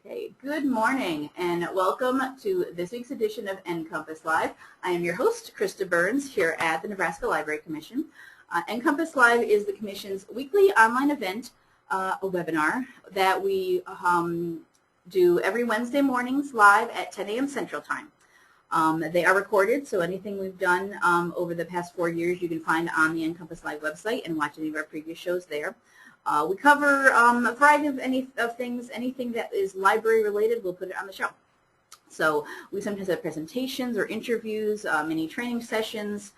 Okay, good morning and welcome to this week's edition of NCompass Live. I am your host, Krista Burns, here at the Nebraska Library Commission. NCompass Live is the Commission's weekly online event, a webinar that we do every Wednesday mornings live at 10 a.m. Central Time. They are recorded, so anything we've done over the past 4 years you can find on the NCompass Live website and watch any of our previous shows there. We cover a variety of things, anything that is library related, we'll put it on the show. So we sometimes have presentations or interviews, mini training sessions,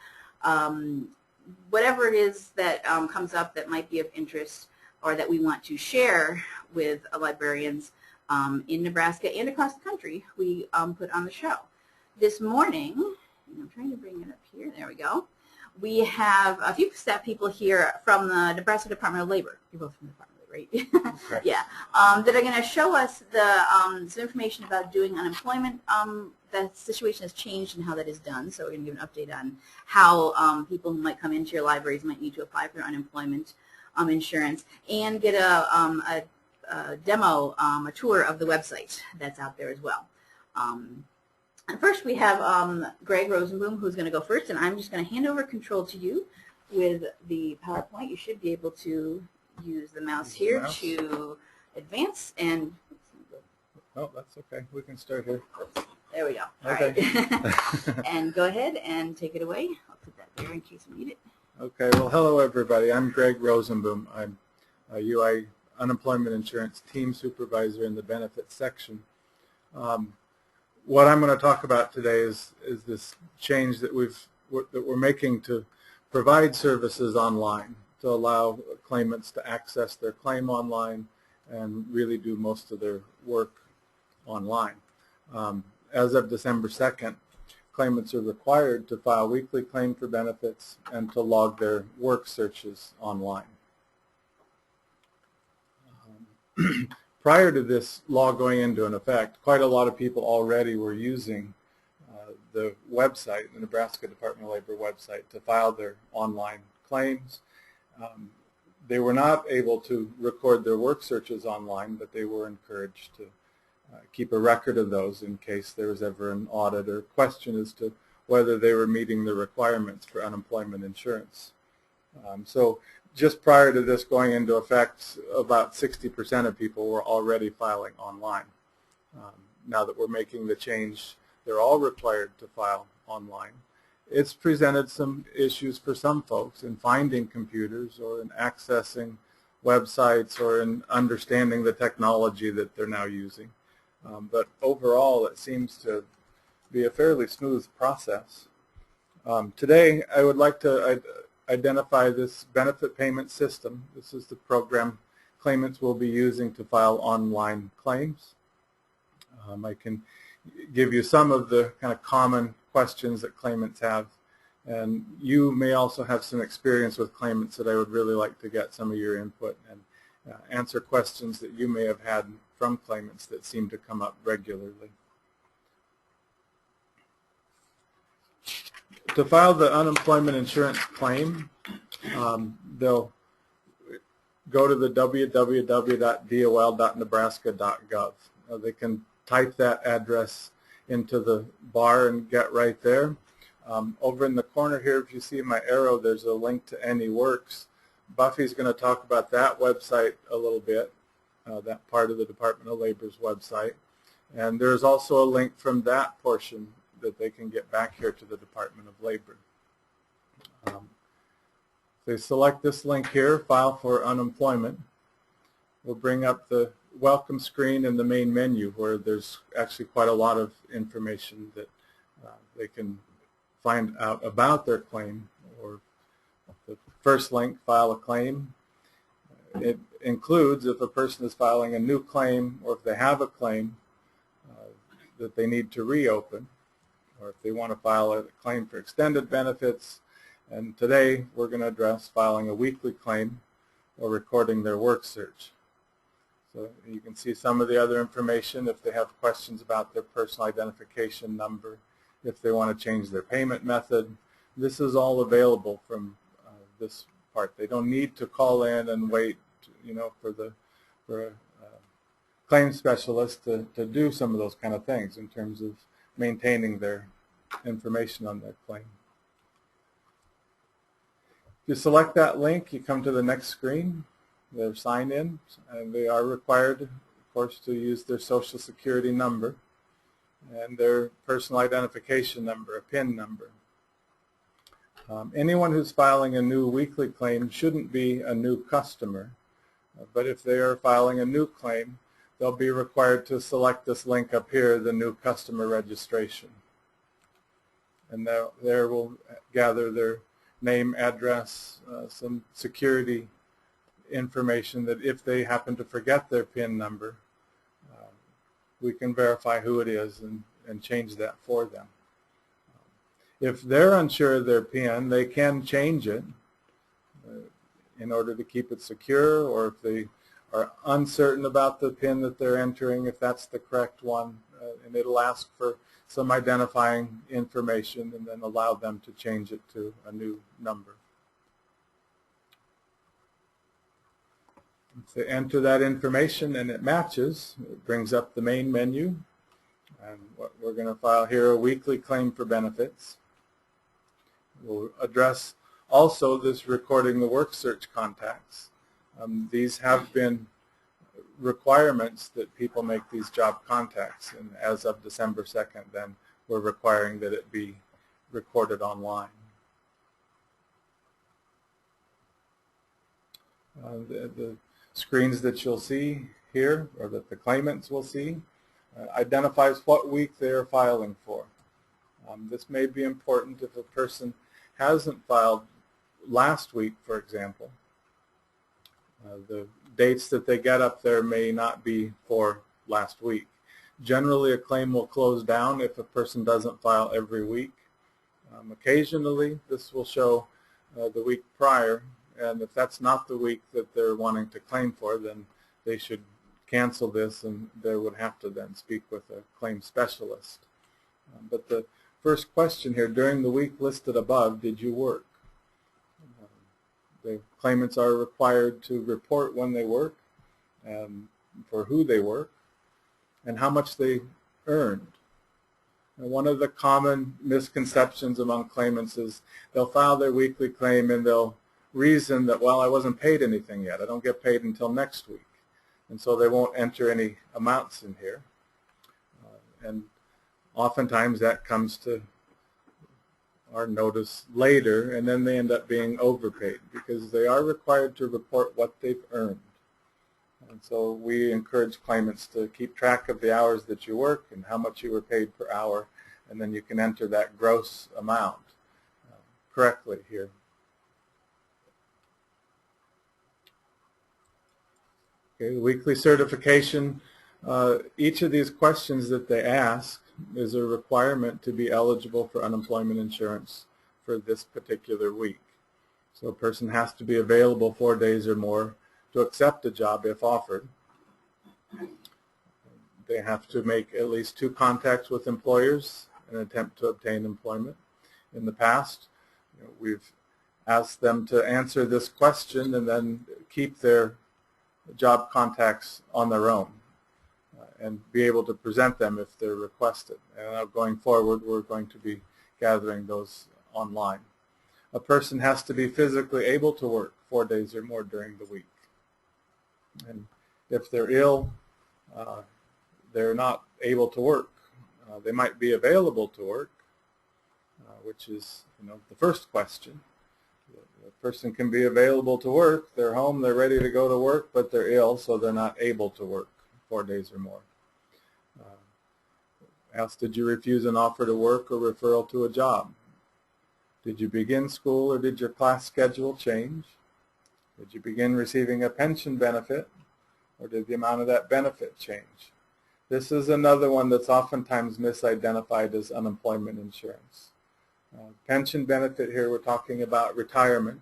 whatever it is that comes up that might be of interest or that we want to share with librarians in Nebraska and across the country, we put on the show. This morning, I'm trying to bring it up here, there we go. We have a few staff people here from the Nebraska Department of Labor. You're both from the Department of Labor, right? Okay. Yeah. That are going to show us the some information about doing unemployment. The situation has changed and how that is done. So we're going to give an update on how people who might come into your libraries might need to apply for unemployment insurance, and get a demo, a tour of the website that's out there as well. And first we have Greg Rosenboom, who's going to go first, and I'm just going to hand over control to you with the PowerPoint. You should be able to use the mouse here to advance and... Oh, that's okay. We can start here. There we go. Okay. All right. And go ahead and take it away. I'll put that there in case we need it. Okay. Well, hello, everybody. I'm Greg Rosenboom. I'm a UI Unemployment Insurance Team Supervisor in the Benefits section. What I'm going to talk about today is this change that we're making to provide services online, to allow claimants to access their claim online and really do most of their work online. As of December 2nd, claimants are required to file weekly claim for benefits and to log their work searches online. Prior to this law going into an effect, quite a lot of people already were using the website, the Nebraska Department of Labor website, to file their online claims. They were not able to record their work searches online, but they were encouraged to keep a record of those in case there was ever an audit or question as to whether they were meeting the requirements for unemployment insurance. So just prior to this going into effect, about 60% of people were already filing online. Now that we're making the change, they're all required to file online. It's presented some issues for some folks in finding computers or in accessing websites or in understanding the technology that they're now using. But overall, it seems to be a fairly smooth process. Today, I would like to identify this benefit payment system. This is the program claimants will be using to file online claims. I can give you some of the kind of common questions that claimants have, and you may also have some experience with claimants that I would really like to get some of your input and answer questions that you may have had from claimants that seem to come up regularly. To file the unemployment insurance claim, they'll go to the www.dol.nebraska.gov. They can type that address into the bar and get right there. Over in the corner here, if you see my arrow, there's a link to AnyWorks. Buffy's going to talk about that website a little bit, that part of the Department of Labor's website. And there's also a link from that portion that they can get back here to the Department of Labor. They select this link here, File for Unemployment. We'll bring up the welcome screen in the main menu where there's actually quite a lot of information that they can find out about their claim. Or the first link, File a Claim. It includes if a person is filing a new claim or if they have a claim that they need to reopen, or if they want to file a claim for extended benefits. And today we're going to address filing a weekly claim or recording their work search. So you can see some of the other information if they have questions about their personal identification number, if they want to change their payment method. This is all available from this part. They don't need to call in and wait, for claim specialists to do some of those kind of things in terms of maintaining their information on their claim. If you select that link, you come to the next screen. They're signed in, and they are required, of course, to use their Social Security number and their personal identification number, a PIN number. Anyone who's filing a new weekly claim shouldn't be a new customer, but if they are filing a new claim, they'll be required to select this link up here, the new customer registration. And there will gather their name, address, some security information that if they happen to forget their PIN number, we can verify who it is and change that for them. If they're unsure of their PIN, they can change it in order to keep it secure, or if they are uncertain about the PIN that they're entering, if that's the correct one, and it'll ask for some identifying information and then allow them to change it to a new number. If they enter that information and it matches, it brings up the main menu. And what we're going to file here, a weekly claim for benefits. We'll address also this recording the work search contacts. These have been requirements that people make these job contacts, and as of December 2nd, then we're requiring that it be recorded online. The screens that you'll see here, or that the claimants will see, identifies what week they are filing for. This may be important if a person hasn't filed last week, for example. The dates that they get up there may not be for last week. Generally, a claim will close down if a person doesn't file every week. Occasionally, this will show the week prior, and if that's not the week that they're wanting to claim for, then they should cancel this, and they would have to then speak with a claim specialist. But the first question here, during the week listed above, did you work? The claimants are required to report when they work, for who they work, and how much they earned. And one of the common misconceptions among claimants is they'll file their weekly claim and they'll reason that, well, I wasn't paid anything yet. I don't get paid until next week. And so they won't enter any amounts in here. And oftentimes that comes to our notice later, and then they end up being overpaid because they are required to report what they've earned. And so we encourage claimants to keep track of the hours that you work and how much you were paid per hour, and then you can enter that gross amount correctly here. Okay, the weekly certification, each of these questions that they ask is a requirement to be eligible for unemployment insurance for this particular week. So a person has to be available 4 days or more to accept a job if offered. They have to make at least 2 contacts with employers in an attempt to obtain employment. In the past, we've asked them to answer this question and then keep their job contacts on their own and be able to present them if they're requested. And now going forward, we're going to be gathering those online. A person has to be physically able to work 4 days or more during the week. And if they're ill, they're not able to work. They might be available to work, which is the first question. The person can be available to work, they're home, they're ready to go to work, but they're ill, so they're not able to work 4 days or more. Asked, did you refuse an offer to work or referral to a job? Did you begin school or did your class schedule change? Did you begin receiving a pension benefit, or did the amount of that benefit change? This is another one that's oftentimes misidentified as unemployment insurance. Pension benefit here, we're talking about retirement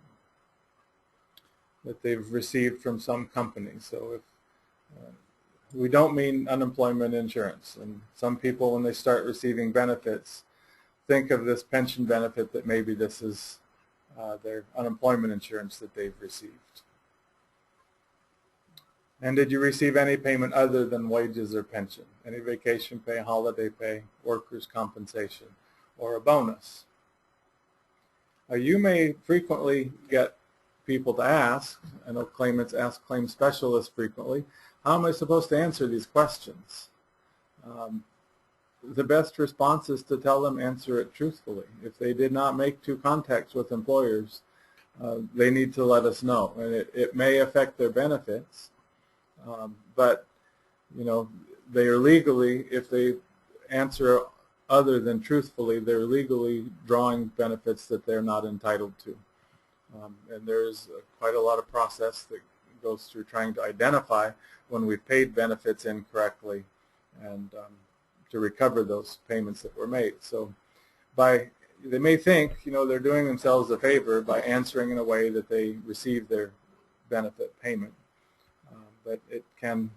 that they've received from some company. So if we don't mean unemployment insurance, and some people, when they start receiving benefits, think of this pension benefit that maybe this is their unemployment insurance that they've received. And did you receive any payment other than wages or pension? Any vacation pay, holiday pay, workers' compensation, or a bonus? You may frequently get people to ask, I know claimants ask claim specialists frequently, how am I supposed to answer these questions? The best response is to tell them answer it truthfully. If they did not make 2 contacts with employers, they need to let us know. And it may affect their benefits, but you know, they are legally, if they answer other than truthfully, they're legally drawing benefits that they're not entitled to. And there's quite a lot of process that goes through trying to identify when we've paid benefits incorrectly and to recover those payments that were made. So they may think, you know, they're doing themselves a favor by answering in a way that they receive their benefit payment. But it can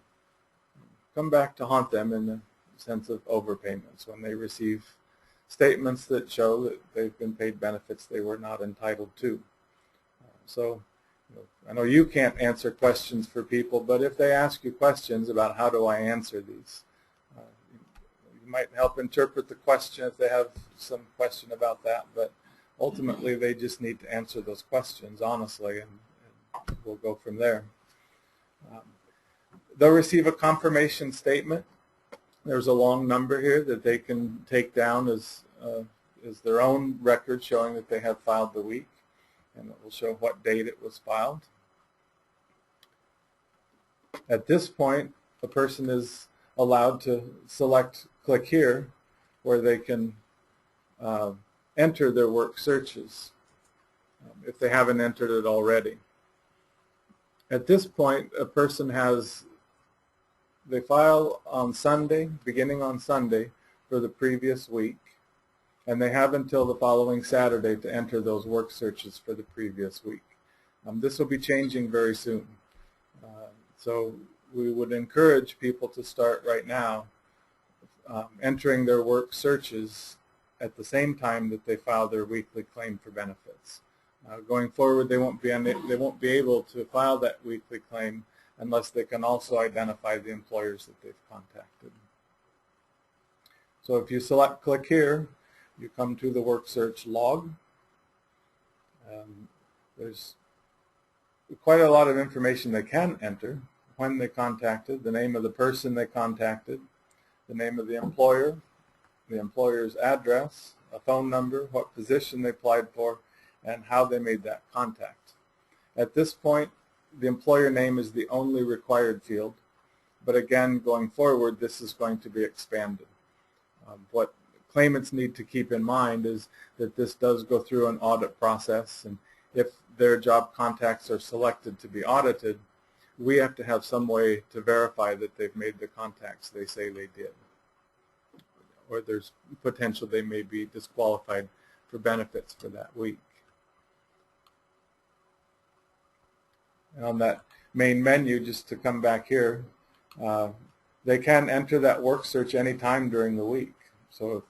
come back to haunt them in the sense of overpayments when they receive statements that show that they've been paid benefits they were not entitled to. So you know, I know you can't answer questions for people, but if they ask you questions about how do I answer these, you might help interpret the question if they have some question about that, but ultimately they just need to answer those questions honestly, and we'll go from there. They'll receive a confirmation statement. There's a long number here that they can take down as their own record showing that they have filed the week, and it will show what date it was filed. At this point, a person is allowed to click here, where they can enter their work searches if they haven't entered it already. At this point, a person they file on Sunday, beginning on Sunday, for the previous week, and they have until the following Saturday to enter those work searches for the previous week. This will be changing very soon. So we would encourage people to start right now entering their work searches at the same time that they file their weekly claim for benefits. Going forward, they won't be able to file that weekly claim unless they can also identify the employers that they've contacted. So if you click here, you come to the work search log. There's quite a lot of information they can enter: when they contacted, the name of the person they contacted, the name of the employer's address, a phone number, what position they applied for, and how they made that contact. At this point, the employer name is the only required field, but again, going forward, this is going to be expanded. What claimants need to keep in mind is that this does go through an audit process, and if their job contacts are selected to be audited, we have to have some way to verify that they've made the contacts they say they did, or there's potential they may be disqualified for benefits for that week. And on that main menu, just to come back here, they can enter that work search anytime during the week. So if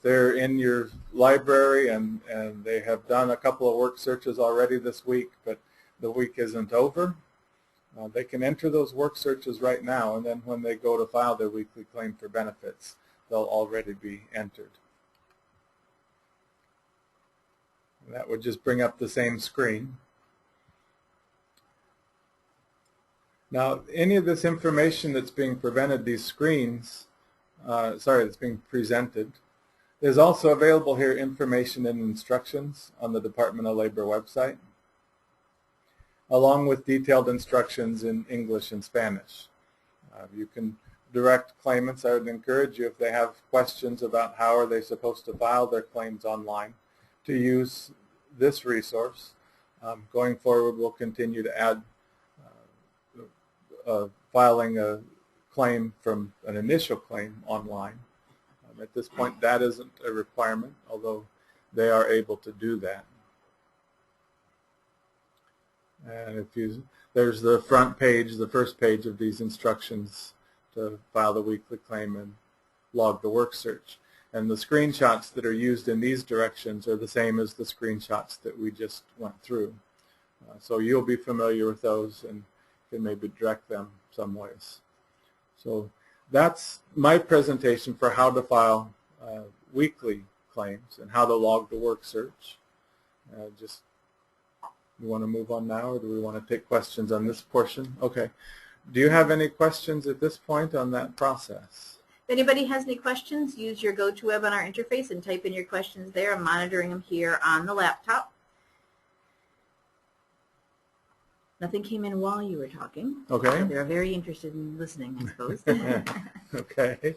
they're in your library and they have done a couple of work searches already this week, but the week isn't over, they can enter those work searches right now, and then when they go to file their weekly claim for benefits, they'll already be entered. And that would just bring up the same screen. Now, any of this information that's being presented, that's being presented, is also available here, information and instructions on the Department of Labor website, along with detailed instructions in English and Spanish. You can direct claimants. I would encourage you, if they have questions about how are they supposed to file their claims online, to use this resource. Going forward, we'll continue to add filing a claim from an initial claim online. At this point, that isn't a requirement, although they are able to do that. And there's the front page, the first page of these instructions to file the weekly claim and log the work search. And the screenshots that are used in these directions are the same as the screenshots that we just went through. So you'll be familiar with those, and can maybe direct them some ways. So that's my presentation for how to file weekly claims and how to log the work search. Just, you want to move on now, or do we want to take questions on this portion? Okay. Do you have any questions at this point on that process? If anybody has any questions, use your GoToWebinar interface and type in your questions there. I'm monitoring them here on the laptop. Nothing came in while you were talking. Okay. So they're very interested in listening, I suppose. Okay.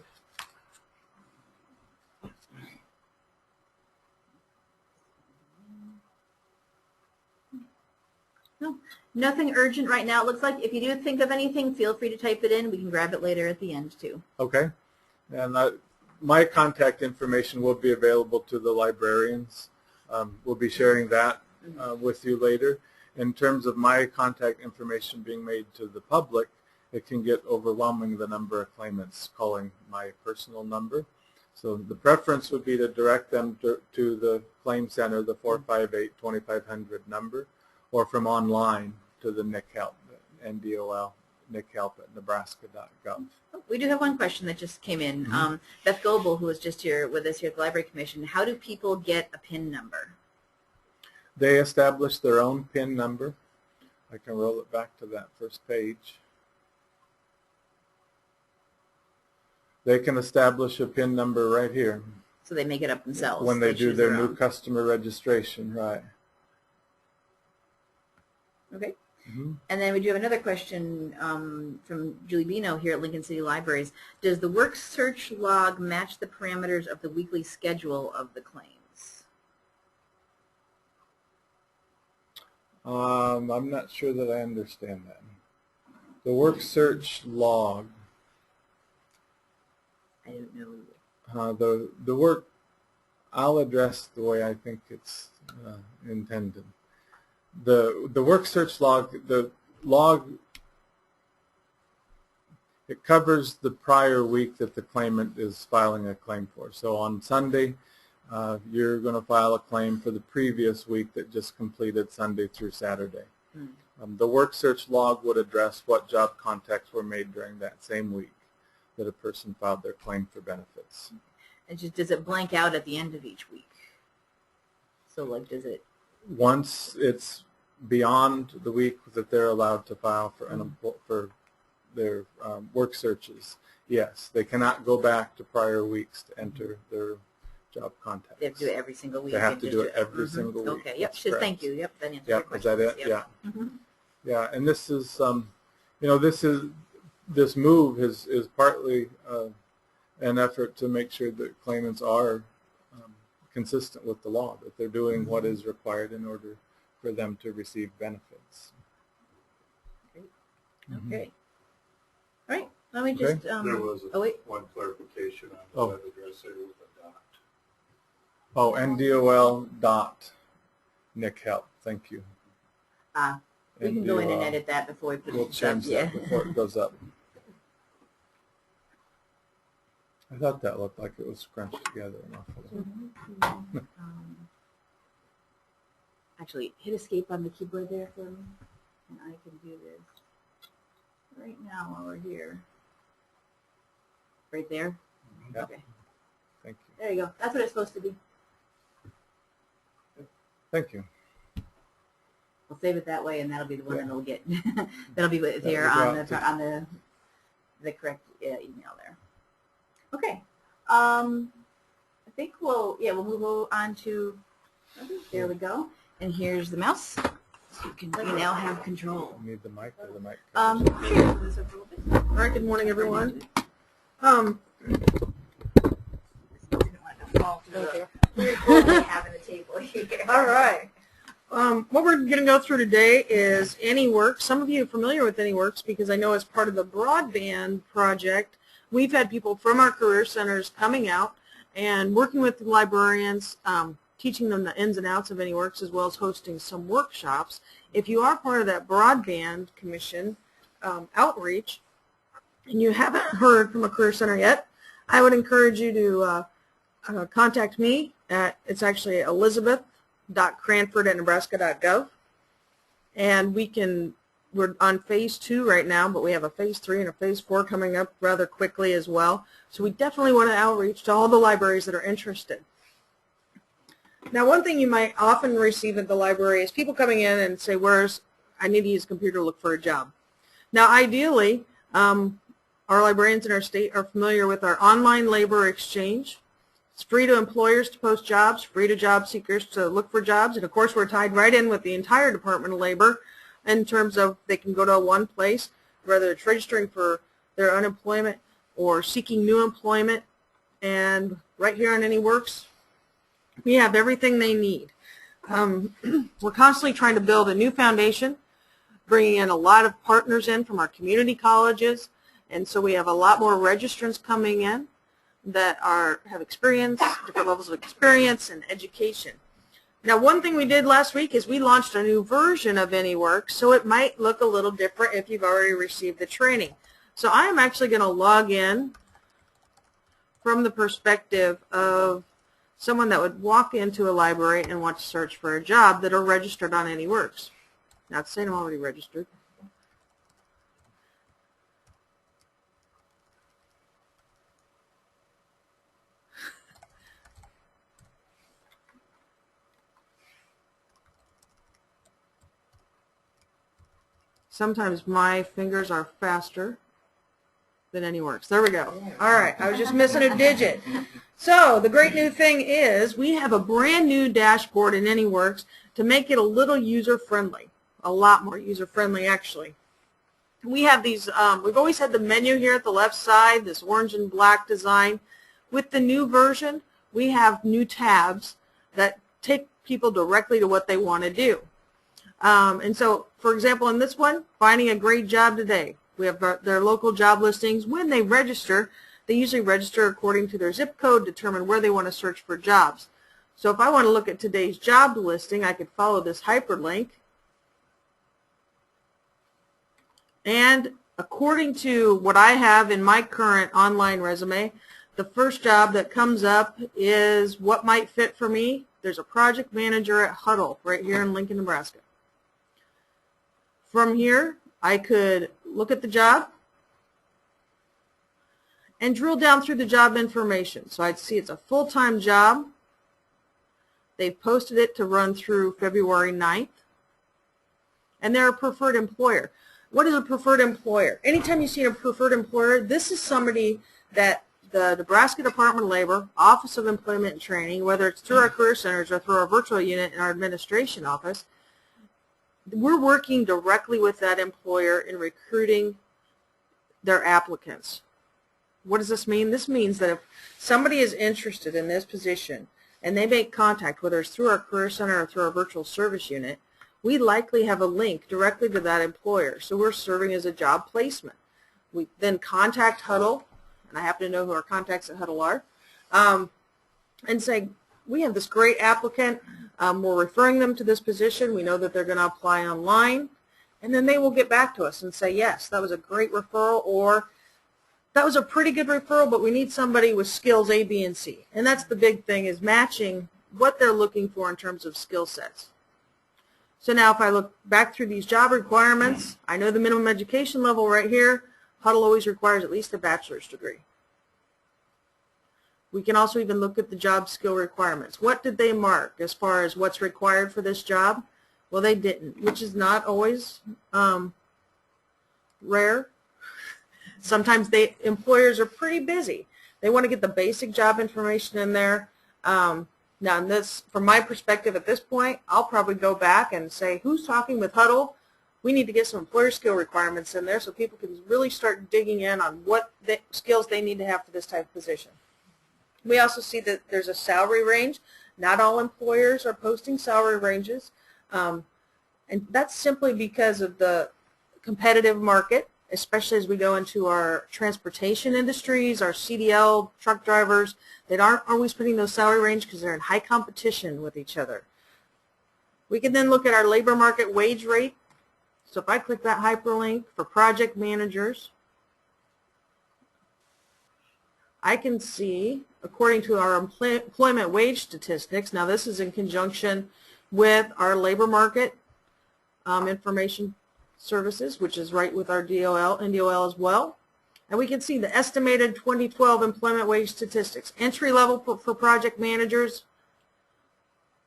No, nothing urgent right now. It looks like if you do think of anything, feel free to type it in. We can grab it later at the end too. Okay. And my contact information will be available to the librarians. We'll be sharing that with you later. In terms of my contact information being made to the public, it can get overwhelming, the number of claimants calling my personal number. So the preference would be to direct them to the claim center, the 458-2500 number, or from online to the NICHELP, NDOL, NICHELP at nebraska.gov. We do have one question that just came in. Beth Goebel, who was just here with us here at the Library Commission, how do people get a PIN number? They establish their own PIN number. I can roll it back to that first page. They can establish a PIN number right here. So they make it up themselves. When they do choose their own. new customer registration, right. Okay. And then we do have another question from Julie Bino here at Lincoln City Libraries. Does the work search log match the parameters of the weekly schedule of the claims? I'm not sure that I understand that. The work search log, I don't know. the work, I'll address the way I think it's intended. The work search log, the log, it covers the prior week that the claimant is filing a claim for. So on Sunday, you're going to file a claim for the previous week that just completed Sunday through Saturday. The work search log would address what job contacts were made during that same week that a person filed their claim for benefits. And just does it blank out at the end of each week? So like does it? Once it's beyond the week that they're allowed to file for their work searches, yes, they cannot go back to prior weeks to enter their job contacts. They have to do it every single week. They have to do it every single week. Okay, yep, just thank you. Yep, that answers Yeah, your question. is that it? Yep. Yeah. Yeah, and this is, you know, this move is partly an effort to make sure that claimants are consistent with the law, that they're doing what is required in order for them to receive benefits. Great. Okay. All right. Let me just. There was one clarification on the web address there with a dot. Oh, NDOL dot NICHELP. Thank you. We can go in and edit that before we put We'll it change that before it goes up. I thought that looked like it was scrunched together an awful lot. Actually, hit escape on the keyboard there for me, and I can do this right now while we're here. Right there? Yeah. Okay. Thank you. There you go. That's what it's supposed to be. Thank you. We'll save it that way, and that'll be the one that'll get. That'll be there That'll be on the correct email there. Okay. I think we'll move on to. There we go. And here's the mouse. So we now have control. You need the mic or the mic? Sure. Move this up a little bit. All right, good morning, everyone. All right. What we're going to go through today is AnyWorks. Some of you are familiar with AnyWorks because I know as part of the broadband project, we've had people from our career centers coming out and working with the librarians, teaching them the ins and outs of AnyWorks, as well as hosting some workshops. If you are part of that broadband commission outreach and you haven't heard from a career center yet, I would encourage you to contact me at, it's actually elizabeth.cranford@nebraska.gov, and we can we're on phase 2 right now, but we have a phase 3 and a phase 4 coming up rather quickly as well. So we definitely want to outreach to all the libraries that are interested. Now, one thing you might often receive at the library is people coming in and say, I need to use a computer to look for a job. Now, ideally, our librarians in our state are familiar with our online labor exchange. It's free to employers to post jobs, free to job seekers to look for jobs, and of course we're tied right in with the entire Department of Labor in terms of they can go to one place, whether it's registering for their unemployment or seeking new employment. And right here on AnyWorks, we have everything they need. We're constantly trying to build a new foundation, bringing in a lot of partners in from our community colleges, and so we have a lot more registrants coming in that have experience, different levels of experience and education. Now, one thing we did last week is we launched a new version of AnyWorks, so it might look a little different if you've already received the training. So I am actually going to log in from the perspective of someone that would walk into a library and want to search for a job that are registered on AnyWorks. Not saying I'm already registered. Sometimes my fingers are faster than AnyWorks. There we go. All right, I was just missing a digit. So the great new thing is we have a brand new dashboard in AnyWorks to make it a little user-friendly, a lot more user-friendly actually. We have these, we've always had the menu here at the left side, this orange and black design. With the new version, we have new tabs that take people directly to what they want to do. And so, for example, in this one, finding a great job today. We have their local job listings. When they register, they usually register according to their zip code, determine where they want to search for jobs. So if I want to look at today's job listing, I could follow this hyperlink. And according to what I have in my current online resume, the first job that comes up is what might fit for me. There's a project manager at Huddle right here in Lincoln, Nebraska. From here, I could look at the job and drill down through the job information. So I'd see it's a full-time job. They've posted it to run through February 9th. And they're a preferred employer. What is a preferred employer? Anytime you see a preferred employer, this is somebody that the Nebraska Department of Labor, Office of Employment and Training, whether it's through our career centers or through our virtual unit in our administration office, we're working directly with that employer in recruiting their applicants. What does this mean? This means that if somebody is interested in this position and they make contact, whether it's through our career center or through our virtual service unit, we likely have a link directly to that employer. So we're serving as a job placement. We then contact Huddle, and I happen to know who our contacts at Huddle are, and say, we have this great applicant. We're referring them to this position. We know that they're going to apply online. And then they will get back to us and say, yes, that was a great referral, or that was a pretty good referral, but we need somebody with skills A, B, and C. And that's the big thing, is matching what they're looking for in terms of skill sets. So now if I look back through these job requirements, I know the minimum education level right here. Huddle always requires at least a bachelor's degree. We can also even look at the job skill requirements. What did they mark as far as what's required for this job? Well, they didn't, which is not always rare. Sometimes employers are pretty busy. They want to get the basic job information in there. Now, from my perspective at this point, I'll probably go back and say, who's talking with Huddle? We need to get some employer skill requirements in there so people can really start digging in on what skills they need to have for this type of position. We also see that there's a salary range. Not all employers are posting salary ranges, and that's simply because of the competitive market, especially as we go into our transportation industries, our CDL truck drivers. They aren't always putting those salary range because they're in high competition with each other. We can then look at our labor market wage rate. So if I click that hyperlink for project managers, I can see, according to our employment wage statistics, now this is in conjunction with our labor market information services, which is right with our DOL and DOL as well. And we can see the estimated 2012 employment wage statistics. Entry level for project managers,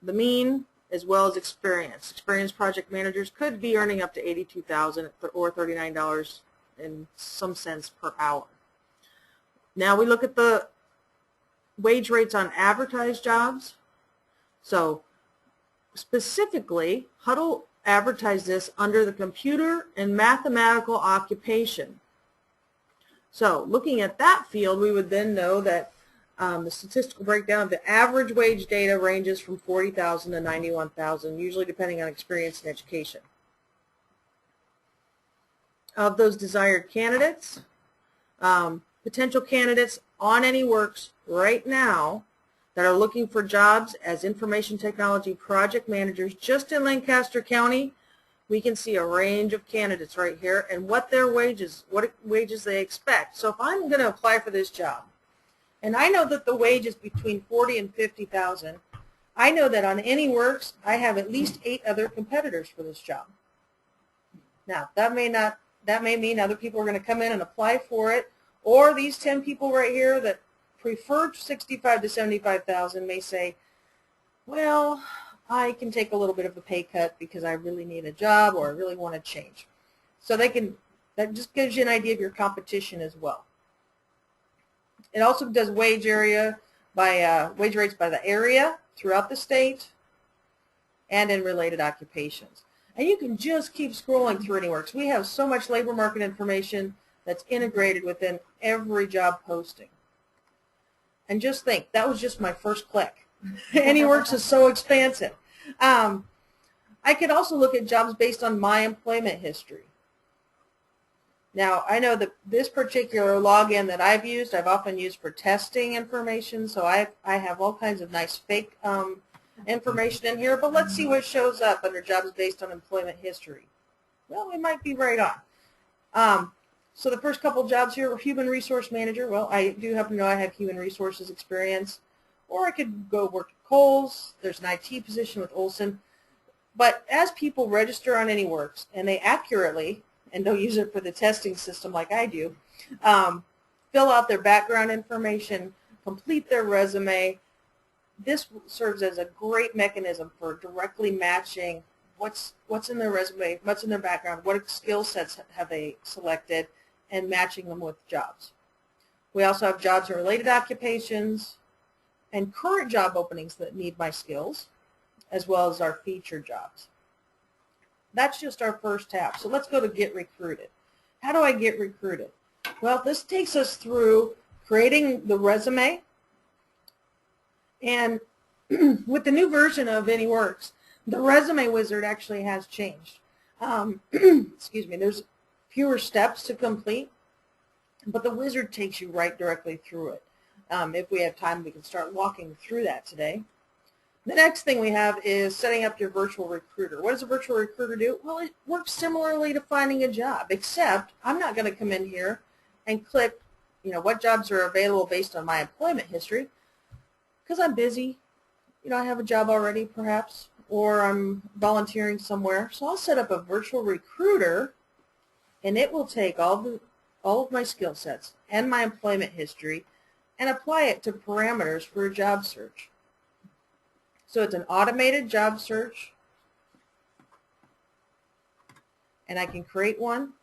the mean, as well as experience. Experienced project managers could be earning up to $82,000 or $39 in some cents per hour. Now we look at the wage rates on advertised jobs. So specifically, Huddle advertised this under the computer and mathematical occupation. So looking at that field, we would then know that the statistical breakdown of the average wage data ranges from $40,000 to $91,000, usually depending on experience and education. Of those desired candidates, potential candidates on AnyWorks right now that are looking for jobs as information technology project managers just in Lancaster County, we can see a range of candidates right here and what their wages, what wages they expect. So if I'm going to apply for this job, and I know that the wage is between $40,000 and $50,000, I know that on AnyWorks I have at least 8 other competitors for this job. Now that may mean other people are going to come in and apply for it, or these 10 people right here that prefer $65,000 to $75,000 may say, well, I can take a little bit of a pay cut because I really need a job or I really want to change. So that just gives you an idea of your competition as well. It also does wage rates by the area throughout the state and in related occupations. And you can just keep scrolling through AnyWorks. We have so much labor market information that's integrated within every job posting. And just think, that was just my first click. AnyWorks is so expansive. I could also look at jobs based on my employment history. Now, I know that this particular login that I've used, I've often used for testing information, so I have all kinds of nice fake information in here, but let's see what shows up under jobs based on employment history. Well, it might be right on. So the first couple jobs here were human resource manager. Well, I do happen to know I have human resources experience. Or I could go work at Kohl's. There's an IT position with Olson. But as people register on AnyWorks, and they accurately, and don't use it for the testing system like I do, fill out their background information, complete their resume, this serves as a great mechanism for directly matching what's in their resume, what's in their background, what skill sets have they selected, and matching them with jobs. We also have jobs and related occupations and current job openings that need my skills, as well as our featured jobs. That's just our first tab. So let's go to Get Recruited. How do I get recruited? Well, this takes us through creating the resume. And with the new version of AnyWorks, the resume wizard actually has changed. Excuse me, there's fewer steps to complete, but the wizard takes you right directly through it. If we have time, we can start walking through that today. The next thing we have is setting up your virtual recruiter. What does a virtual recruiter do? Well, it works similarly to finding a job, except I'm not going to come in here and click, what jobs are available based on my employment history, because I'm busy. I have a job already perhaps, or I'm volunteering somewhere. So I'll set up a virtual recruiter, and it will take all of my skill sets and my employment history and apply it to parameters for a job search. So it's an automated job search, and I can create one,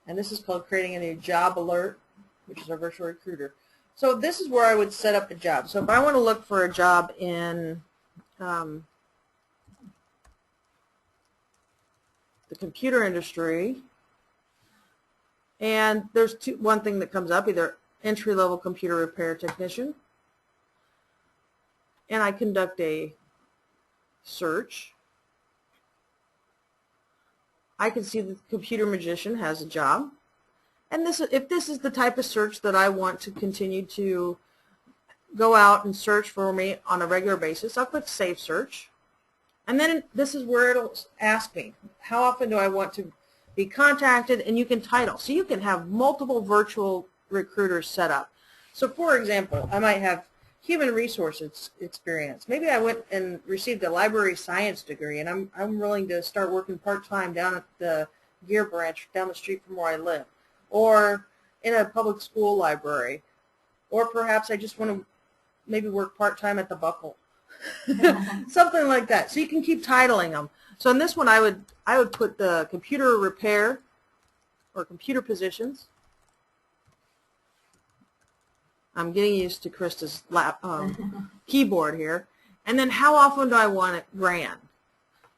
and this is called creating a new job alert, which is our virtual recruiter. So this is where I would set up a job. So if I want to look for a job in the computer industry, and there's one thing that comes up, either entry-level computer repair technician, and I conduct a search. I can see that the computer magician has a job, and if this is the type of search that I want to continue to go out and search for me on a regular basis, I'll click Save Search, and then this is where it'll ask me, how often do I want to be contacted, and you can title. So you can have multiple virtual recruiters set up. So for example, I might have human resources experience. Maybe I went and received a library science degree, and I'm willing to start working part-time down at the Gear branch down the street from where I live, or in a public school library, or perhaps I just want to maybe work part-time at the Buckle. Something like that. So you can keep titling them. So in this one, I would put the computer repair or computer positions. I'm getting used to Krista's keyboard here. And then how often do I want it ran?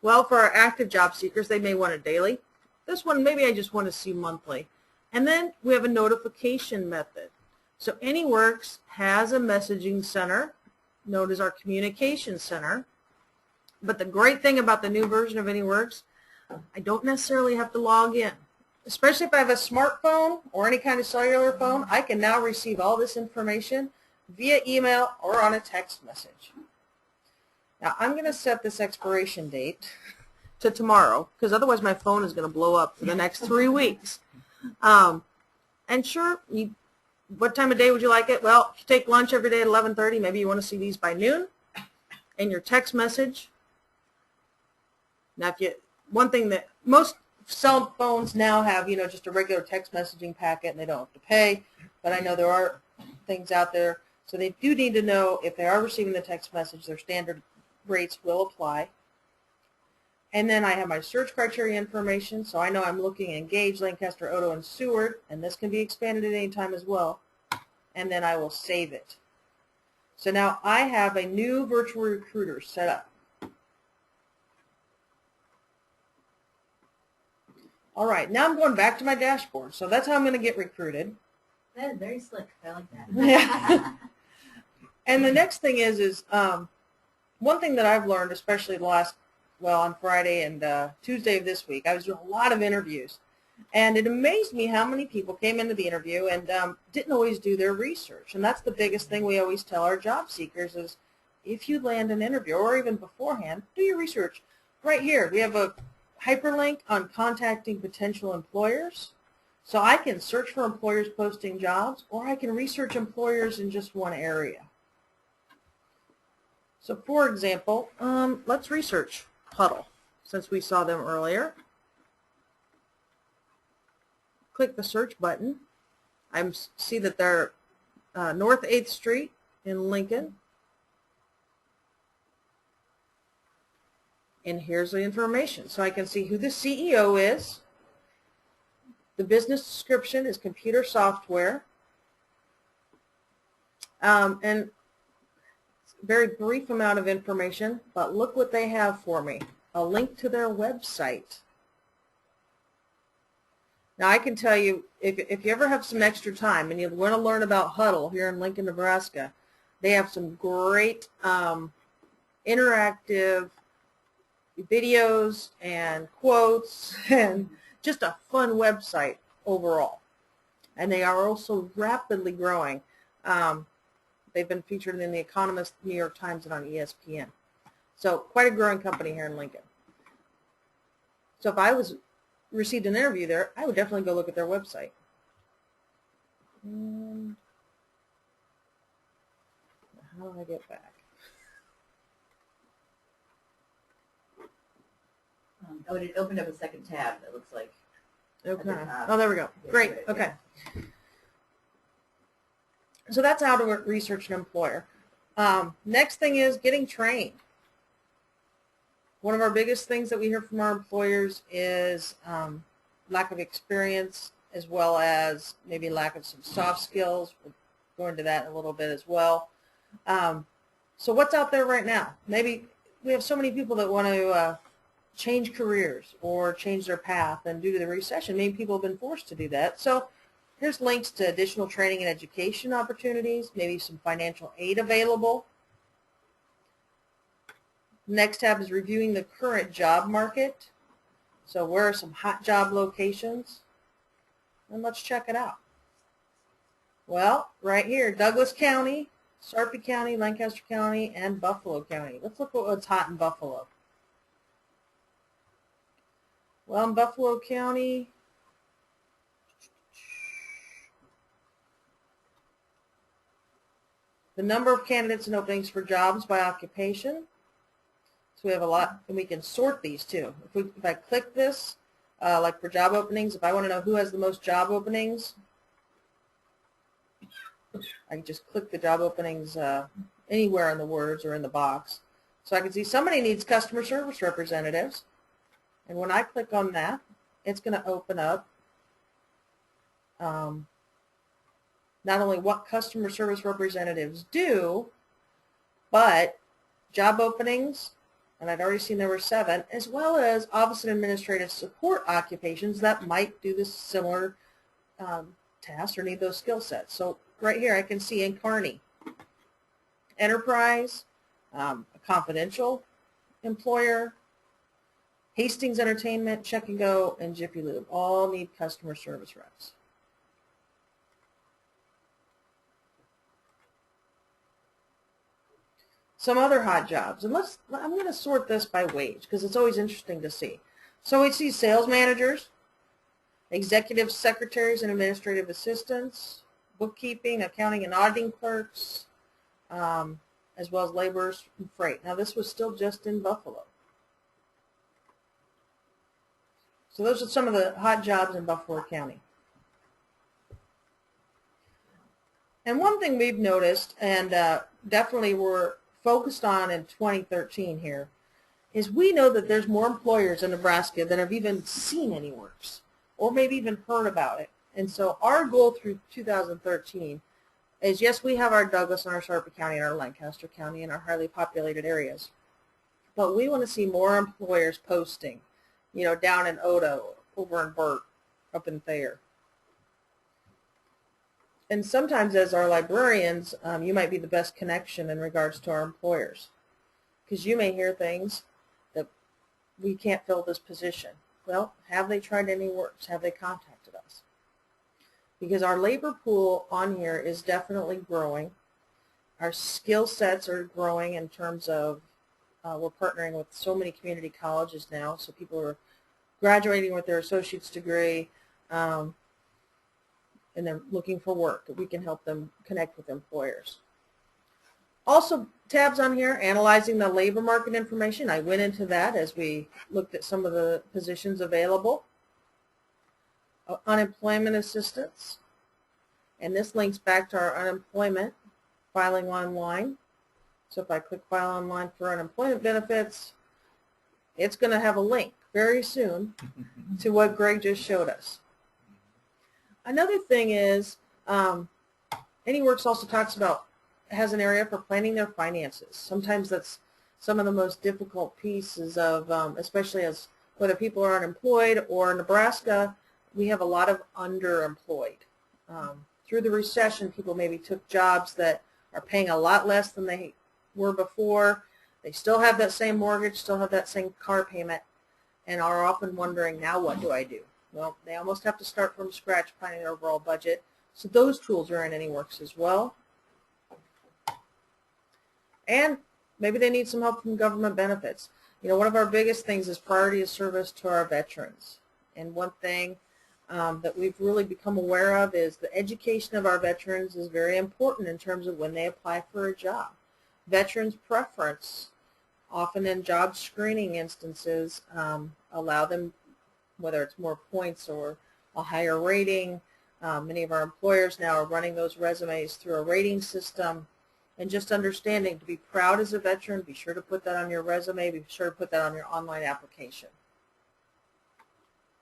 Well, for our active job seekers, they may want it daily. This one, maybe I just want to see monthly. And then we have a notification method. So AnyWorks has a messaging center known as our communication center. But the great thing about the new version of AnyWorks, I don't necessarily have to log in. Especially if I have a smartphone or any kind of cellular phone, I can now receive all this information via email or on a text message. Now I'm going to set this expiration date to tomorrow, because otherwise my phone is going to blow up for the next 3 weeks. And sure, what time of day would you like it? Well, if you take lunch every day at 11:30, maybe you want to see these by noon. And your text message. Now, one thing that most cell phones now have, just a regular text messaging packet, and they don't have to pay. But I know there are things out there, so they do need to know if they are receiving the text message, their standard rates will apply. And then I have my search criteria information, so I know I'm looking at Gage, Lancaster, Otoe, and Seward, and this can be expanded at any time as well. And then I will save it. So now I have a new virtual recruiter set up. All right, now I'm going back to my dashboard. So that's how I'm going to get recruited. That is very slick. I like that. Yeah. And the next thing is one thing that I've learned, especially on Friday and Tuesday of this week, I was doing a lot of interviews. And it amazed me how many people came into the interview and didn't always do their research. And that's the biggest thing we always tell our job seekers is if you land an interview or even beforehand, do your research. Right here, we have a hyperlink on contacting potential employers. So I can search for employers posting jobs, or I can research employers in just one area. So for example, let's research Huddle, since we saw them earlier. Click the search button. I see that they're North 8th Street in Lincoln. And here's the information. So I can see who the CEO is. The business description is computer software. And very brief amount of information, but look what they have for me. A link to their website. Now I can tell you, if you ever have some extra time and you want to learn about Huddle here in Lincoln, Nebraska, they have some great interactive videos and quotes and just a fun website overall. And they are also rapidly growing. They've been featured in The Economist, New York Times, and on ESPN. So quite a growing company here in Lincoln. So if I received an interview there, I would definitely go look at their website. And how do I get back? Oh, it opened up a second tab, it looks like. Okay. Oh, there we go. Great. Okay. So that's how to research an employer. Next thing is getting trained. One of our biggest things that we hear from our employers is lack of experience, as well as maybe lack of some soft skills. We'll go into that in a little bit as well. So what's out there right now? Maybe we have so many people that want to change careers or change their path, and due to the recession, many people have been forced to do that. So here's links to additional training and education opportunities, maybe some financial aid available. Next tab is reviewing the current job market. So where are some hot job locations? And let's check it out. Well, right here, Douglas County, Sarpy County, Lancaster County, and Buffalo County. Let's look at what's hot in Buffalo. Well, in Buffalo County, the number of candidates and openings for jobs by occupation. So we have a lot, and we can sort these too. If I click this, like for job openings, if I want to know who has the most job openings, I can just click the job openings anywhere in the words or in the box. So I can see somebody needs customer service representatives. And when I click on that, it's going to open up not only what customer service representatives do, but job openings, and I'd already seen there were 7, as well as office and administrative support occupations that might do this similar tasks or need those skill sets. So right here I can see in Kearney, Enterprise, a confidential employer, Hastings Entertainment, Check and Go, and Jiffy Lube all need customer service reps. Some other hot jobs, and I'm going to sort this by wage because it's always interesting to see. So we see sales managers, executive secretaries and administrative assistants, bookkeeping, accounting and auditing clerks, as well as laborers and freight. Now this was still just in Buffalo. So those are some of the hot jobs in Buffalo County. And one thing we've noticed, and definitely we're focused on in 2013 here, is we know that there's more employers in Nebraska that have even seen AnyWorks or maybe even heard about it. And so our goal through 2013 is, yes, we have our Douglas and our Sarpy County and our Lancaster County and our highly populated areas, but we want to see more employers posting, you know, down in Odo, over in Burt, up in Thayer. And sometimes as our librarians, you might be the best connection in regards to our employers, because you may hear things that we can't fill this position. Well, have they tried AnyWorks? Have they contacted us? Because our labor pool on here is definitely growing. Our skill sets are growing in terms of we're partnering with so many community colleges now, so people are graduating with their associate's degree, and they're looking for work, that we can help them connect with employers. Also, tabs on here, analyzing the labor market information. I went into that as we looked at some of the positions available. Unemployment assistance, and this links back to our unemployment filing online. So if I click file online for unemployment benefits, it's going to have a link very soon to what Greg just showed us. Another thing is, AnyWorks also talks about, has an area for planning their finances. Sometimes that's some of the most difficult pieces of, especially as whether people are unemployed or in Nebraska, we have a lot of underemployed. Through the recession, people maybe took jobs that are paying a lot less than they were before. They still have that same mortgage, still have that same car payment, and are often wondering, now what do I do? Well, they almost have to start from scratch planning their overall budget. So those tools are in AnyWorks as well. And maybe they need some help from government benefits. You know, one of our biggest things is priority of service to our veterans. And one thing that we've really become aware of is the education of our veterans is very important in terms of when they apply for a job. Veterans' preference, often in job screening instances, allow them, whether it's more points or a higher rating. Many of our employers now are running those resumes through a rating system, and just understanding to be proud as a veteran, be sure to put that on your resume, be sure to put that on your online application.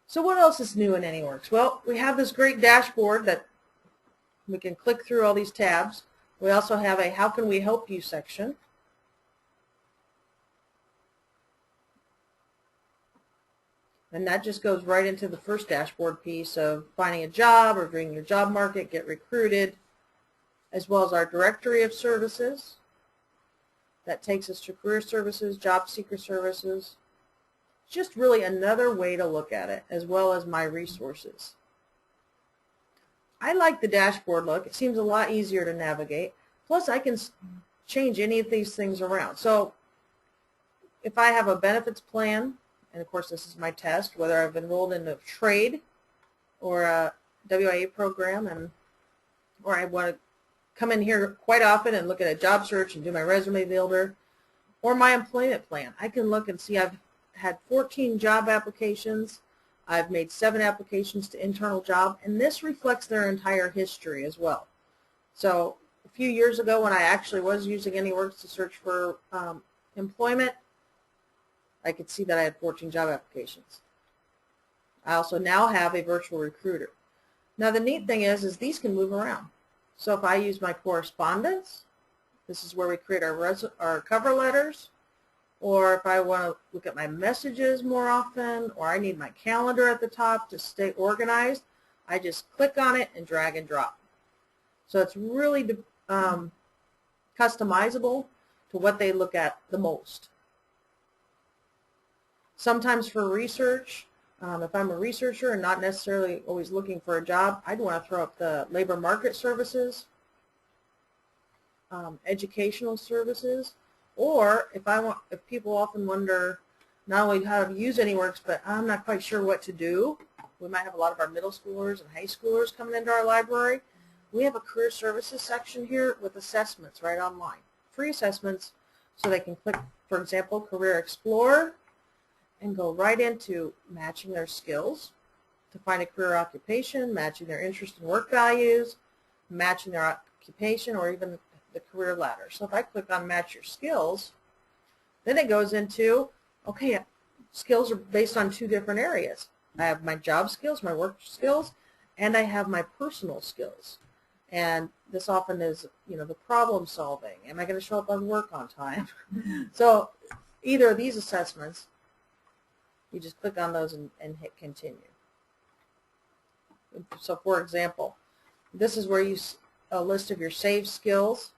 So what else is new in AnyWorks? Well, we have this great dashboard that we can click through all these tabs. We also have a how can we help you section. And that just goes right into the first dashboard piece of finding a job, reviewing your job market, get recruited, as well as our directory of services. That takes us to career services, job seeker services. Just really another way to look at it, as well as my resources. I like the dashboard look. It seems a lot easier to navigate. Plus, I can change any of these things around. So if I have a benefits plan, and of course this is my test, whether I've enrolled in a trade or a WIA program, or I want to come in here quite often and look at a job search and do my resume builder or my employment plan. I can look and see I've had 14 job applications. I've made 7 applications to internal job, and this reflects their entire history as well. So a few years ago when I actually was using AnyWorks to search for employment, I could see that I had 14 job applications. I also now have a virtual recruiter. Now the neat thing is these can move around. So if I use my correspondence, this is where we create our cover letters, or if I want to look at my messages more often, or I need my calendar at the top to stay organized, I just click on it and drag and drop. So it's really customizable to what they look at the most. Sometimes for research, if I'm a researcher and not necessarily always looking for a job, I'd want to throw up the labor market services, educational services, or if people often wonder not only how to use AnyWorks, but I'm not quite sure what to do. We might have a lot of our middle schoolers and high schoolers coming into our library. We have a career services section here with assessments right online, free assessments, so they can click, for example, Career Explorer, and go right into matching their skills to find a career occupation, matching their interest and work values, matching their occupation, or even the career ladder. So if I click on Match Your Skills, then it goes into, okay, skills are based on 2 different areas. I have my job skills, my work skills, and I have my personal skills. And this often is, the problem solving. Am I going to show up on work on time? So either of these assessments, you just click on those and hit continue. So for example, this is where a list of your saved skills.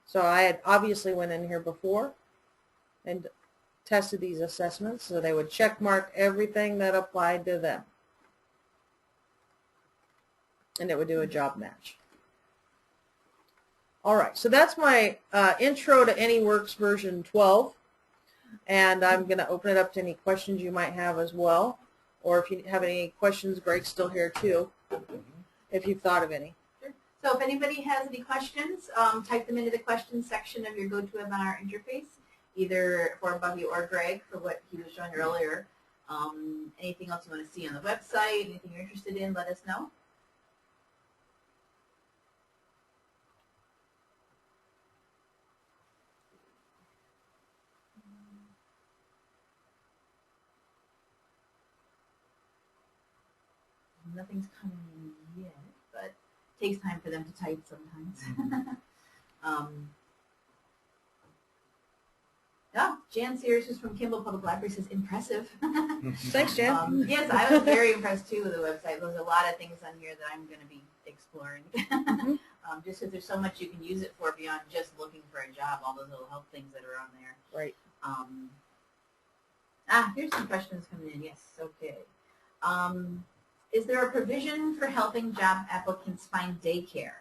So I had obviously went in here before and tested these assessments, so they would check mark everything that applied to them. And it would do a job match. All right, so that's my intro to AnyWorks version 12. And I'm going to open it up to any questions you might have as well. Or if you have any questions, Greg's still here too, if you've thought of any. Sure. So if anybody has any questions, type them into the questions section of your GoToWebinar interface, either for Bubby or Greg for what he was showing earlier. Anything else you want to see on the website, anything you're interested in, let us know. Nothing's coming in yet, but it takes time for them to type sometimes. Yeah, Jan Sears, who's from Kimball Public Library, says impressive. Thanks, Jan. Yes, I was very impressed too with the website. There's a lot of things on here that I'm going to be exploring. Just because there's so much you can use it for beyond just looking for a job, all those little help things that are on there. Right. Here's some questions coming in. Yes, okay. Is there a provision for helping job applicants find daycare?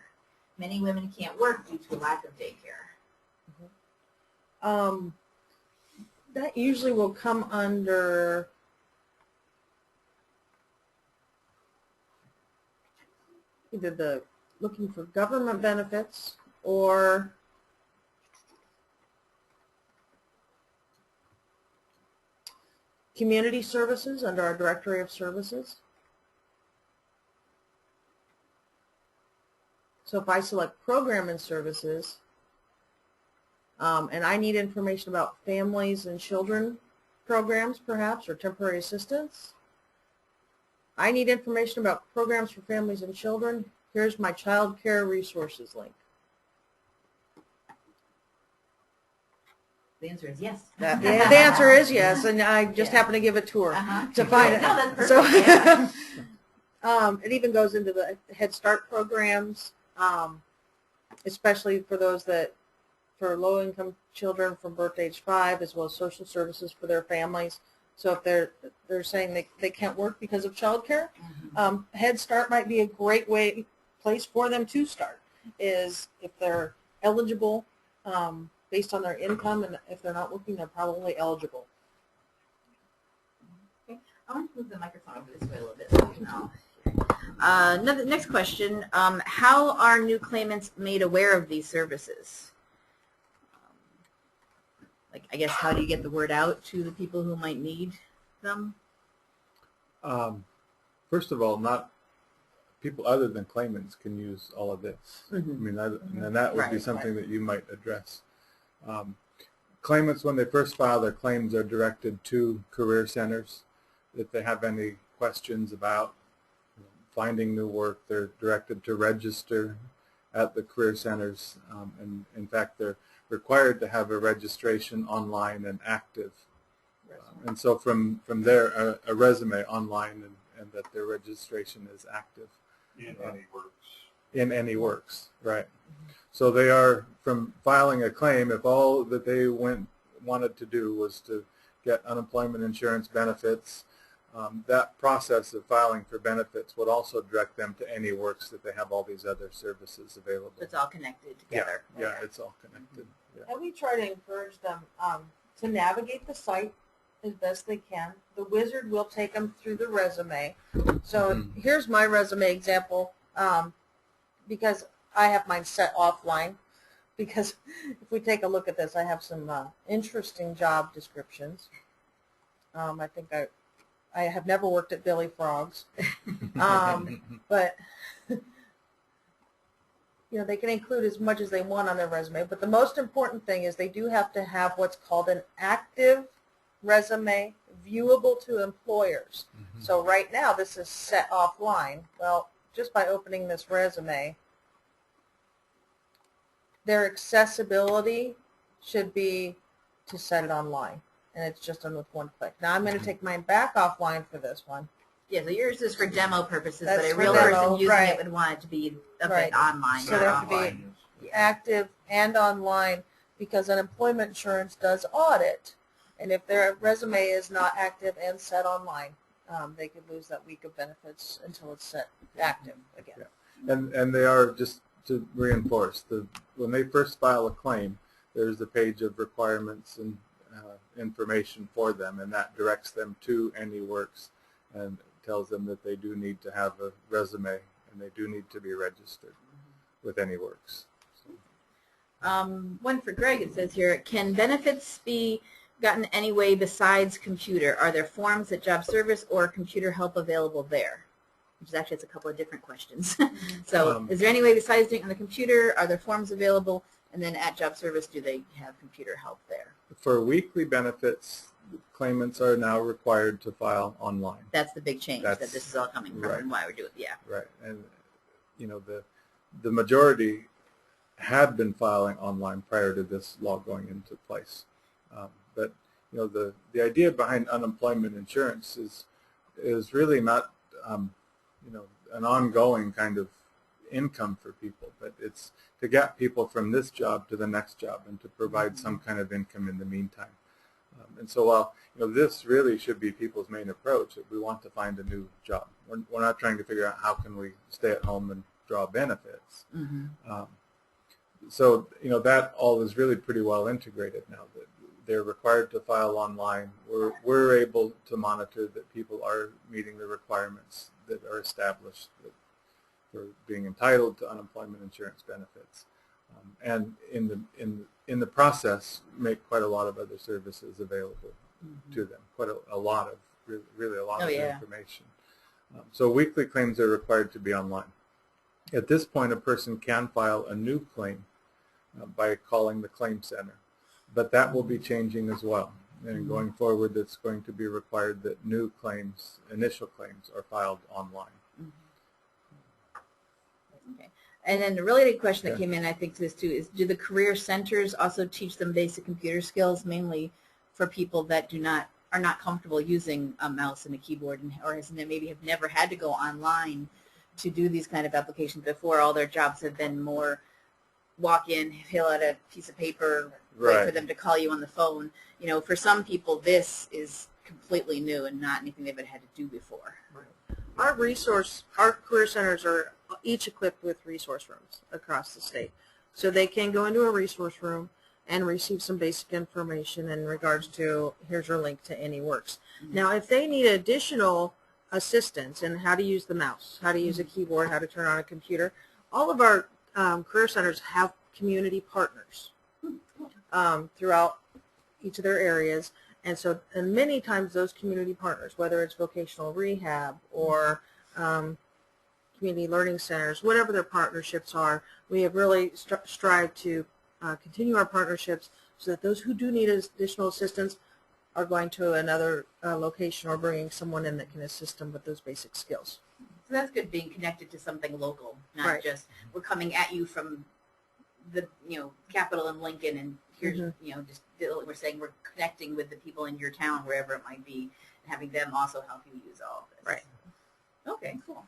Many women can't work due to a lack of daycare. That usually will come under either the looking for government benefits or community services under our directory of services. So if I select program and services, and I need information about families and children programs perhaps, or temporary assistance, I need information about programs for families and children, here's my child care resources link. The answer is yes. The answer is yes, and I just happen to give a tour to find it. No, that's perfect. So, yeah. it even goes into the Head Start programs, especially for those for low-income children from birth to age 5, as well as social services for their families. So if they're saying they can't work because of child care, Head Start might be a great place for them to start, is if they're eligible based on their income, and if they're not working, they're probably eligible. Okay. I want to move the microphone over this way a little bit so we can all hear. Next question, how are new claimants made aware of these services? Like, I guess, how do you get the word out to the people who might need them? First of all, not people other than claimants can use all of this. I mean, and that would be something that you might address. Claimants, when they first file their claims, are directed to career centers. If they have any questions about finding new work, they're directed to register at the career centers. And in fact, they're required to have a registration online and active. And so from there, a resume online and that their registration is active. In any works. In any works, right. So they are, from filing a claim, if all that they wanted to do was to get unemployment insurance benefits, that process of filing for benefits would also direct them to any works that they have all these other services available. It's all connected together. Yeah, it's all connected. Yeah. And we try to encourage them to navigate the site as best they can. The wizard will take them through the resume. So here's my resume example, because I have mine set offline, because if we take a look at this, I have some interesting job descriptions. I think I have never worked at Billy Frog's, but you know, they can include as much as they want on their resume, but the most important thing is they do have to have what's called an active resume viewable to employers. So right now this is set offline. Well, just by opening this resume, their accessibility should be to set it online, and it's just done with one click. Now I'm going to take mine back offline for this one. Yeah, so yours is for demo purposes, That's but a for real demo, person using right. it would want it to be a Right. bit online. So not they have to be offline. active and online, because unemployment insurance does audit, and if their resume is not active and set online, they could lose that week of benefits until it's set active again. Yeah. And they are, just to reinforce, when they first file a claim, there's a page of requirements and information for them, and that directs them to AnyWorks and tells them that they do need to have a resume and they do need to be registered with AnyWorks. One for Greg, it says here, can benefits be gotten any way besides computer? Are there forms at Job Service or computer help available there? Which is actually, it's a couple of different questions. So is there any way besides doing it on the computer? Are there forms available? And then at Job Service, do they have computer help there? For weekly benefits, claimants are now required to file online. That's the big change that That's- this is all coming from, right. and why we're doing it. Yeah. Right, and you know, the majority had been filing online prior to this law going into place. But you know, the idea behind unemployment insurance is really not you know, an ongoing kind of income for people, but it's to get people from this job to the next job and to provide some kind of income in the meantime. And so while you know, this really should be people's main approach, if we want to find a new job. We're not trying to figure out how can we stay at home and draw benefits. So you know, that all is really pretty well integrated now. That they're required to file online. We're able to monitor that people are meeting the requirements that are established for being entitled to unemployment insurance benefits, and in the process make quite a lot of other services available to them. Quite a lot of really a lot of information. So weekly claims are required to be online. At this point, a person can file a new claim by calling the claim center, but that will be changing as well. And going forward, it's going to be required that new claims, initial claims, are filed online. Okay. And then the related question that came in, I think, to this too, is do the career centers also teach them basic computer skills, mainly for people that are not comfortable using a mouse and a keyboard, or maybe have never had to go online to do these kind of applications before? All their jobs have been more walk in, fill out a piece of paper, wait for them to call you on the phone. You know, for some people, this is completely new and not anything they've had to do before. Our career centers are each equipped with resource rooms across the state. So they can go into a resource room and receive some basic information in regards to, here's your link to AnyWorks. Now, if they need additional assistance and how to use the mouse, how to use a keyboard, how to turn on a computer. All of our career centers have community partners throughout each of their areas. And so, and many times those community partners, whether it's vocational rehab or community learning centers, whatever their partnerships are, we have really strived to continue our partnerships so that those who do need additional assistance are going to another location or bringing someone in that can assist them with those basic skills. So that's good, being connected to something local, not Right. just we're coming at you from the capital in Lincoln, and here's just we're saying we're connecting with the people in your town, wherever it might be, and having them also help you use all of this. Right. Okay, cool.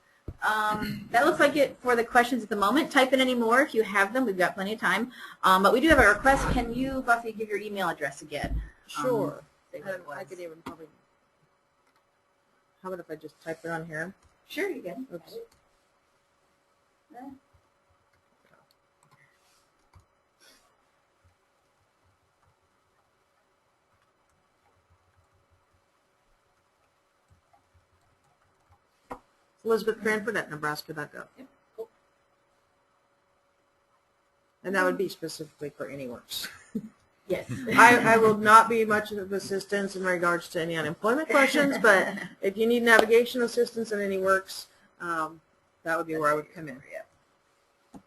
That looks like it for the questions at the moment. Type in any more if you have them. We've got plenty of time. But we do have a request. Can you, Buffy, give your email address again? Sure. Say what it was. I could even probably, how about if I just type it on here? Sure, you can. Oops. Elizabeth Cranford at Nebraska.gov. Yep, cool. And that would be specifically for AnyWorks. Yes. I will not be much of assistance in regards to any unemployment questions, but if you need navigation assistance in AnyWorks, that would be where I would come in. Yeah.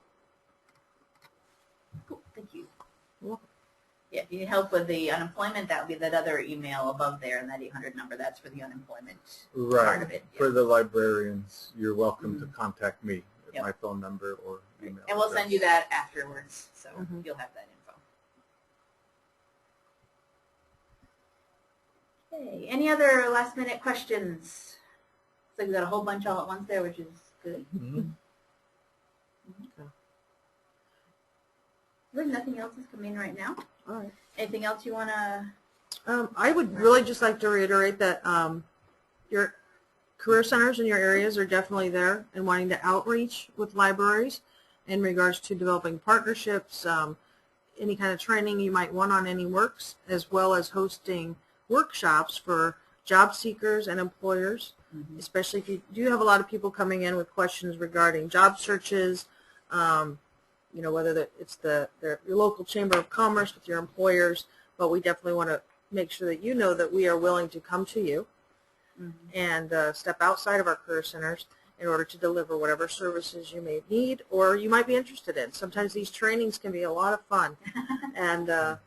Cool. Thank you. You're welcome. Yeah, if you need help with the unemployment, that would be that other email above there, and that 800 number, that's for the unemployment part of Right. it. Yeah. For the librarians, you're welcome to contact me at Yep. my phone number or email. And we'll send you that afterwards, so Mhm. you'll have that info. Okay, any other last minute questions? Looks like we got a whole bunch all at once there, which is good. Mhm. There's nothing else that's coming in right now. All right. Anything else you want to? I would really just like to reiterate that your career centers in your areas are definitely there and wanting to outreach with libraries in regards to developing partnerships, any kind of training you might want on AnyWorks, as well as hosting workshops for job seekers and employers, especially if you do have a lot of people coming in with questions regarding job searches, whether it's your local chamber of commerce with your employers, but we definitely want to make sure that you know that we are willing to come to you and step outside of our career centers in order to deliver whatever services you may need or you might be interested in. Sometimes these trainings can be a lot of fun, and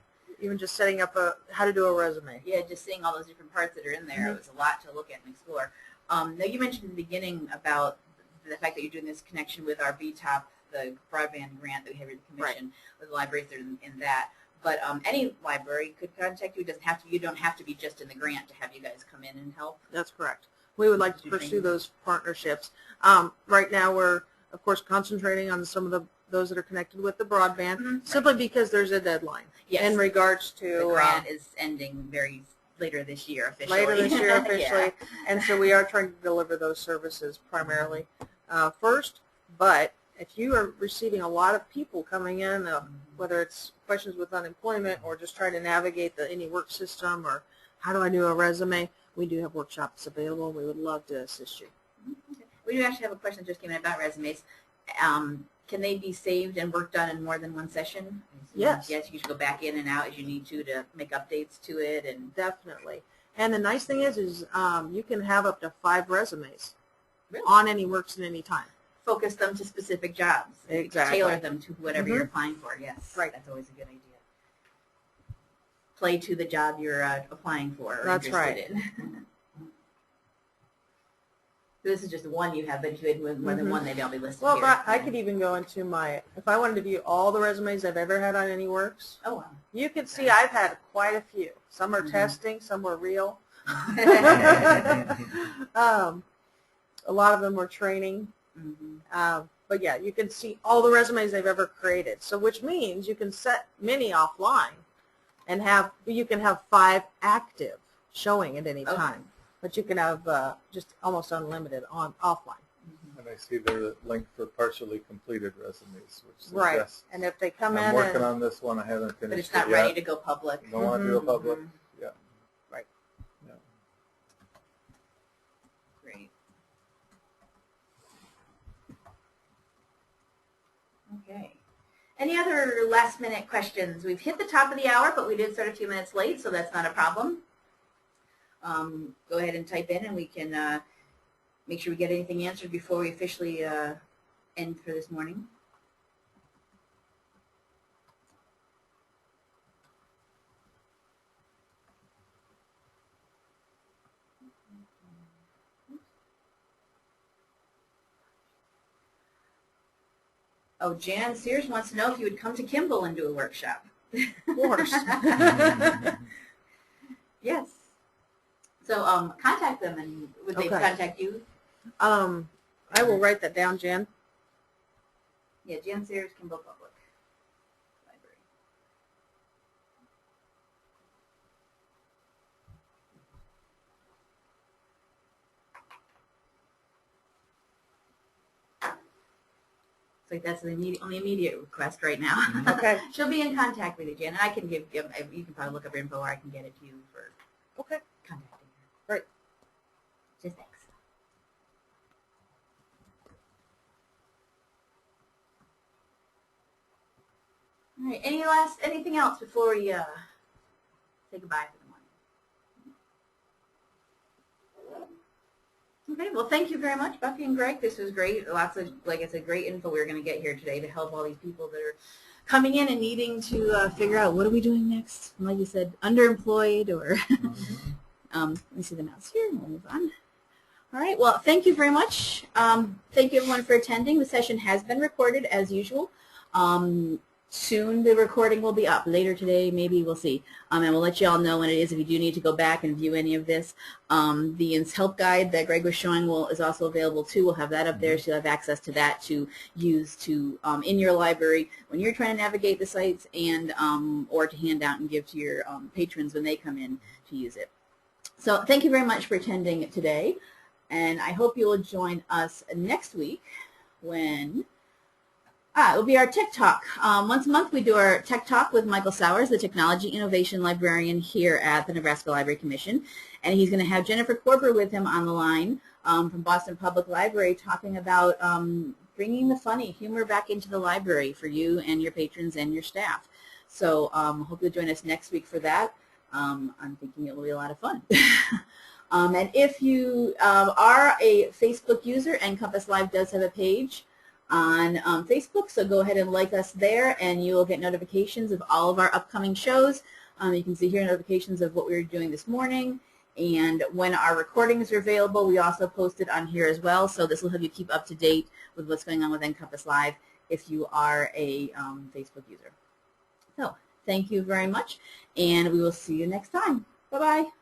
even just setting up how to do a resume. Yeah, just seeing all those different parts that are in there, it was a lot to look at and explore. Now, you mentioned in the beginning about the fact that you're doing this connection with our BTOP, the broadband grant that we have with the commission, with the libraries that are in that. But any library could contact you. It doesn't have to. You don't have to be just in the grant to have you guys come in and help. That's correct. We would like to Do pursue training. those partnerships. Right now, we're of course concentrating on some of those that are connected with the broadband, simply because there's a deadline Yes. in regards to The grant is ending later this year officially. later this year officially, Yeah. and so we are trying to deliver those services primarily first. But if you are receiving a lot of people coming in, whether it's questions with unemployment or just trying to navigate the AnyWorks system or how do I do a resume, we do have workshops available. We would love to assist you. Okay. We do actually have a question that just came in about resumes. Can they be saved and worked on in more than one session? Yes. Yes, you should go back in and out as you need to make updates to it. And Definitely. And the nice thing is you can have up to 5 resumes Really? on AnyWorks at any time. focus them to specific jobs. Exactly. Tailor them to whatever Mhm. you're applying for, yes. Right. That's always a good idea. Play to the job you're applying for or That's interested in. This is just one you have, but if you had more than one, they'd all be listed Well, here. I could even go into if I wanted to view all the resumes I've ever had on AnyWorks, Oh, wow. you can see I've had quite a few. Some are testing, some were real. A lot of them were training. But yeah, you can see all the resumes they've ever created. So which means you can set many offline and you can have 5 active showing at any Okay. time. But you can have just almost unlimited offline. And I see there's a link for partially completed resumes, which Right. suggests And if they come I'm in working and on this one. I haven't finished But it's not it yet. ready to go public. Don't want to do a public. Mhm. Yeah. Right. Yeah. Great. Okay. Any other last minute questions? We've hit the top of the hour, but we did start a few minutes late, so that's not a problem. Go ahead and type in and we can make sure we get anything answered before we officially end for this morning. Oh, Jan Sears wants to know if you would come to Kimball and do a workshop. Of course. Yes. So contact them, and would they Okay. contact you? I will write that down, Jan. Yeah, Jan Sears, Kimball Public Library. It's like that's the only immediate request right now. Okay. She'll be in contact with you, Jan, and I can you can probably look up her info, or I can get it to you for Okay. contacting her. Right. Just thanks. All right. Anything else before we say goodbye for the morning? Okay. Well, thank you very much, Buffy and Greg. This was great. Lots of, like I said, great info we're going to get here today to help all these people that are coming in and needing to figure out what are we doing next. And like you said, underemployed or. Let me see the mouse here and we'll move on. All right. Well, thank you very much. Thank you, everyone, for attending. The session has been recorded as usual. Soon the recording will be up. Later today, maybe, we'll see. And we'll let you all know when it is if you do need to go back and view any of this. The help guide that Greg was showing is also available too. We'll have that up there, so you'll have access to that to use to in your library when you're trying to navigate the sites, and or to hand out and give to your patrons when they come in to use it. So thank you very much for attending today, and I hope you will join us next week when it will be our Tech Talk. Once a month we do our Tech Talk with Michael Sowers, the Technology Innovation Librarian here at the Nebraska Library Commission, and he's going to have Jennifer Korber with him on the line from Boston Public Library, talking about bringing the funny humor back into the library for you and your patrons and your staff. So hope you'll join us next week for that. I'm thinking it will be a lot of fun. And if you are a Facebook user, NCompass Live does have a page on Facebook, so go ahead and like us there, and you will get notifications of all of our upcoming shows. You can see here notifications of what we were doing this morning, and when our recordings are available, we also post it on here as well, so this will help you keep up to date with what's going on with NCompass Live if you are a Facebook user. So thank you very much, and we will see you next time. Bye-bye.